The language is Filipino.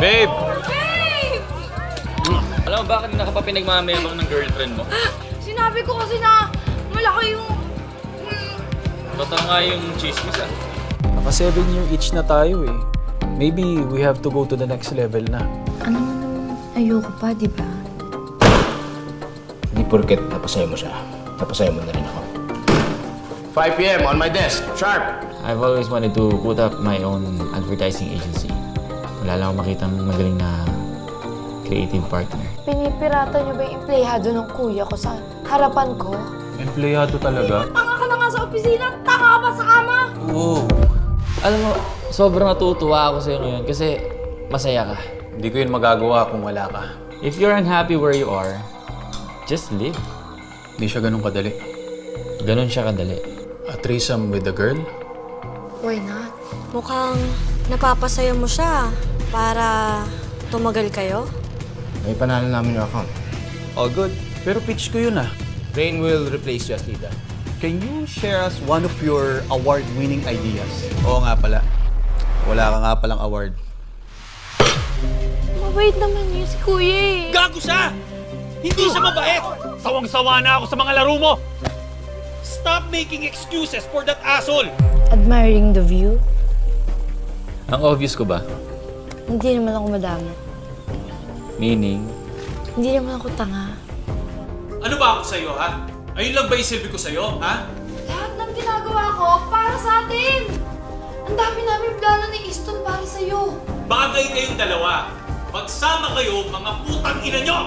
Babe! Babe! Alam mo bakit hindi ka pa pinagmamayabang ng girlfriend mo? Sinabi ko kasi na malaki yung... Totoo nga yung chismis ah. Naka 7-year itch na tayo eh. Maybe we have to go to the next level na. Ano mo naman ayoko pa, di ba? Hindi porket napasaya mo siya. Napasaya mo na rin ako. 5 p.m. on my desk. Sharp! I've always wanted to put up my own advertising agency. Wala lang akong makitang magaling na creative partner. Pinipirata niyo ba yung empleyado ng kuya ko sa harapan ko? Empleyado talaga? Tanga ka na nga sa opisina! Tanga ka pa sa kama! Oo. Alam mo, sobrang natutuwa ako sa'yo ngayon kasi masaya ka. Hindi ko yun magagawa kung wala ka. If you're unhappy where you are, just live. Hindi siya ganun kadali. Ganon siya kadali. A threesome with a girl? Why not? Mukhang napapasaya mo siya para tumagal kayo. May panalo namin yung account. Oh, good. Pero pitch ko yun ah. Rain will replace you as leader. Can you share us one of your award-winning ideas? Oo nga pala. Wala ka nga palang award. Mabait naman yun si kuya eh. Gago siya! Hindi siya mabait! Sawang-sawa na ako sa mga laro mo! Stop making excuses for that asshole! Admiring the view? Ang obvious ko ba? Hindi naman ako madama. Meaning? Hindi naman ako tanga. Ano ba ako sa'yo, ha? Ayun lang ba yung silbi ko sa'yo, ha? Lahat ng ginagawa ko para sa atin! Ang dami namin plano ni Easton para sa'yo. Bagay kayong dalawa. Magsama kayo, mga putang ina nyo!